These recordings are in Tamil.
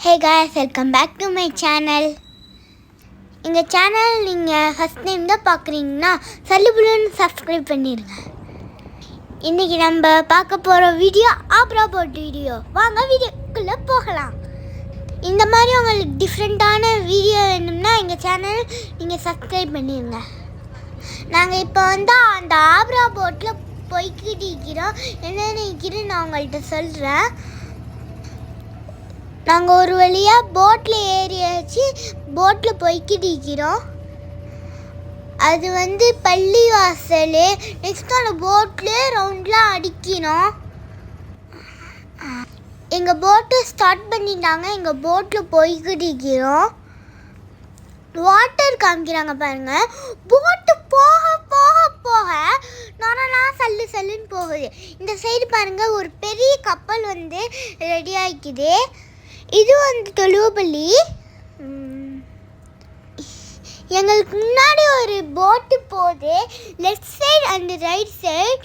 Hey guys, welcome back to my channel. எங்கள் சேனல் நீங்கள் ஃபஸ்ட் டைம் தான் பார்க்குறீங்கன்னா சல்லுபுலுன்னு சப்ஸ்கிரைப் பண்ணிடுங்க. இன்றைக்கி நம்ம பார்க்க போகிற வீடியோ ஆப்ரா போட் வீடியோ. வாங்க வீடியோக்குள்ளே போகலாம். இந்த மாதிரி உங்களுக்கு டிஃப்ரெண்ட்டான வீடியோ வேணும்னா எங்கள் சேனல் நீங்கள் சப்ஸ்கிரைப் பண்ணிடுங்க. நாங்கள் இப்போ அந்த ஆப்ரா போட்டில் போய்கிட்டு இருக்கிறோம். என்னென்ன இருக்கிறோன்னு நான் உங்கள்கிட்ட சொல்கிறேன். நாங்கள் ஒரு வழியாக போட்டில் ஏறியாச்சு. போட்டில் போய்கிட்டு இருக்கிறோம். அது பள்ளிவாசல். நெக்ஸ்ட் அந்த போட்லேயே ரவுண்ட்லாம் அடிக்கணும். எங்கள் போட்டு ஸ்டார்ட் பண்ணிட்டாங்க. எங்கள் போட்டில் போய்கிட்டு இருக்கிறோம். வாட்டர் காமிக்கிறாங்க பாருங்கள். போட்டு போக போக போக நான் சல்லுன்னு போகுது. இந்த சைடு பாருங்கள், ஒரு பெரிய கப்பல் ரெடி ஆகிக்குது. இது தொழுவப்பள்ளி. எங்களுக்கு முன்னாடி ஒரு போட்டு போகுது. Left side and right side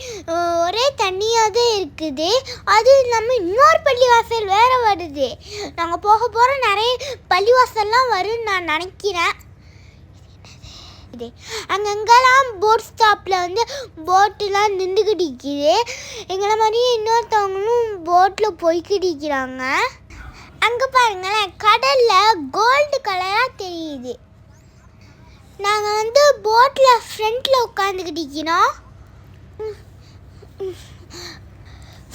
ஒரே தண்ணியாக தான் இருக்குது. அதுவும் இல்லாமல் இன்னொரு பள்ளிவாசல் வேறு வருது. நாங்கள் போக போகிற நிறைய பள்ளிவாசல்லாம் வரும்னு நான் நினைக்கிறேன். அங்கங்கெல்லாம் போட் ஸ்டாப்பில் போட்டுலாம் நின்றுக்கிட்டு இருக்குது. எங்களை மாதிரியே இன்னொருத்தவங்களும் போட்டில் போய்கிட்டு இருக்கிறாங்க. அங்கே பாருங்களேன், கடலில் கோல்டு கலராக தெரியுது. நாங்கள் போட்டில் ஃப்ரண்ட்டில் உட்காந்துக்கிட்டு இருக்கிறோம்.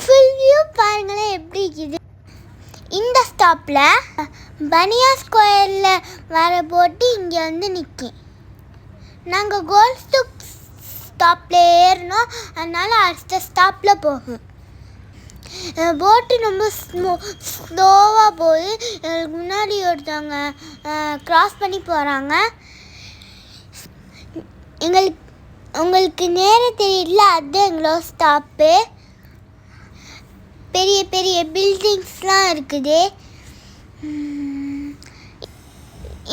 ஃபுல் வியூ பாருங்களேன் எப்படி இருக்குது. இந்த ஸ்டாப்பில் பனியா ஸ்கொயரில் வர போட்டு இங்கே நிற்கும். நாங்கள் கோல்டு ஸ்டாப்பில் ஏறினோம். அதனால் அடுத்த ஸ்டாப்பில் போகும். போட்டு ரொம்ப ஸ்லோவாக போகுது. எங்களுக்கு முன்னாடி ஒருத்தவங்க க்ராஸ் பண்ணி போகிறாங்க. உங்களுக்கு நேரம் தெரியல, அதுதான் எங்களோட ஸ்டாப்பு. பெரிய பெரிய பில்டிங்ஸ்லாம் இருக்குது.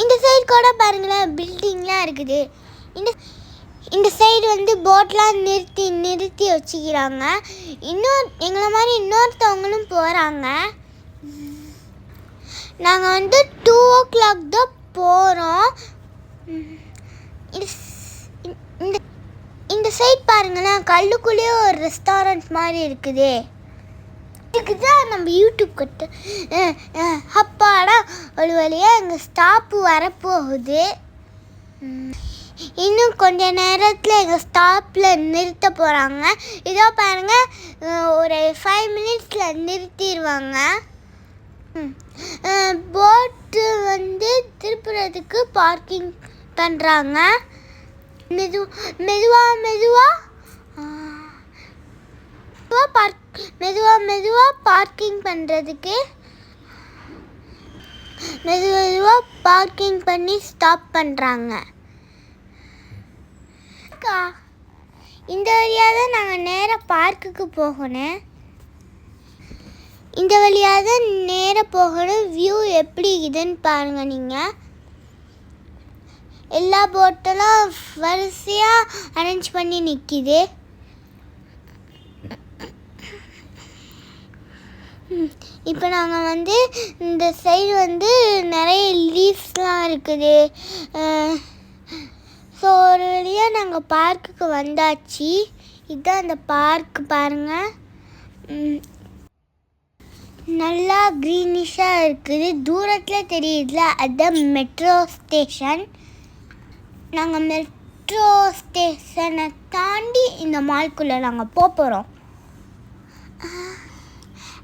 இந்த சைடு கூட பாருங்களேன், பில்டிங்லாம் இருக்குது. இந்த சைடு போட்லாம் நிறுத்தி வச்சுக்கிறாங்க. எங்களை மாதிரி இன்னொருத்தவங்களும் போகிறாங்க. நாங்கள் 2 o'clock தான் போகிறோம். இந்த சைடு பாருங்களேன், கல்லுக்குள்ளேயே ஒரு ரெஸ்டாரண்ட் மாதிரி இருக்குது. இதுக்கு தான் நம்ம யூடியூப் கட்டு அப்பாடா ஒரு வழியாக எங்கள் ஸ்டாப்பு வரப்போகுது. இன்னும் கொஞ்ச நேரத்தில் எங்கள் ஸ்டாப்பில் நிறுத்த போகிறாங்க. இதோ பாருங்கள், ஒரு 5 minutesல நிறுத்திடுவாங்க. போட்டு திருப்புறதுக்கு பார்க்கிங் பண்ணுறாங்க. மெதுவாக பார்க்கிங் பண்ணுறதுக்கு மெதுவாக பார்க்கிங் பண்ணி ஸ்டாப் பண்ணுறாங்க. இந்த வழியாக தான் நாங்கள் நேராக பார்க்குக்கு போகணும். இந்த வழியாக தான் நேராக போகணும். வியூ எப்படி இதுன்னு பாருங்கள். நீங்கள் எல்லா போட்டெல்லாம் வரிசையாக அரேஞ்ச் பண்ணி நிற்கிது. இப்போ நாங்கள் இந்த சைடு நிறைய லீவ்ஸ்லாம் இருக்குது. ஸோ ஒரு வழியாக நாங்கள் பார்க்குக்கு வந்தாச்சு. இதுதான் அந்த பார்க்கு பாருங்கள். நல்லா க்ரீனிஷாக இருக்குது. தூரத்தில் தெரியுதுல, அதுதான் மெட்ரோ ஸ்டேஷன். நாங்கள் மெட்ரோ ஸ்டேஷனை தாண்டி இந்த மால்குள்ளே நாங்கள் போகிறோம்.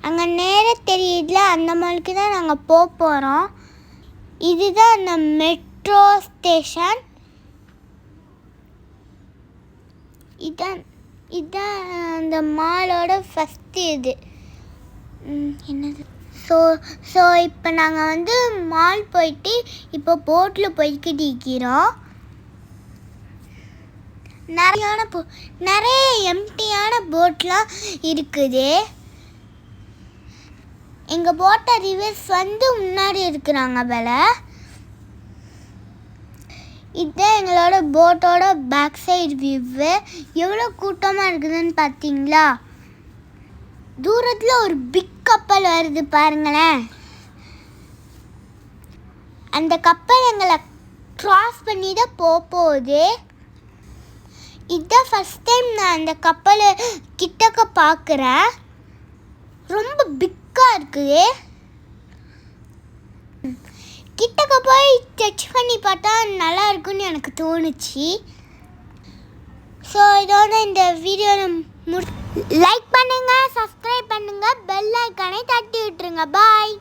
அங்கே நேராக தெரியுதுல, அந்த மாலுக்கு தான் நாங்கள் போகிறோம். இதுதான் அந்த மெட்ரோ ஸ்டேஷன். இதுதான் அந்த மாலோட ஃபஸ்ட்டு இது என்னது. ஸோ இப்போ நாங்கள் மால் போயிட்டு இப்போ போட்டில் போய்கிட்டு இருக்கிறோம். நிறைய எம்டியான போட்லாம் இருக்குது. எங்கள் போட்டை ரிவர்ஸ் முன்னாடி இருக்கிறாங்க போல. இதுதான் எங்களோட போட்டோட பேக் சைடு வியூவு. எவ்வளோ கூட்டமாக இருக்குதுன்னு பார்த்தீங்களா? தூரத்தில் ஒரு பிக் கப்பல் வருது பாருங்களேன். அந்த கப்பல் எங்களை க்ராஸ் பண்ணி தான் போகுது. இதுதான் ஃபஸ்ட் டைம் நான் அந்த கப்பலை கிட்டக்க பார்க்குறேன். ரொம்ப பிக்காக இருக்குது. கிட்டக்க போய் டச் பண்ணி பார்த்தா நல்லா இருக்குன்னு எனக்கு தோணுச்சு. ஸோ இதோட இந்த வீடியோவில் லைக் பண்ணுங்கள், சப்ஸ்கிரைப் பண்ணுங்கள், பெல் ஐக்கானை தட்டி விட்டுருங்க. பாய்.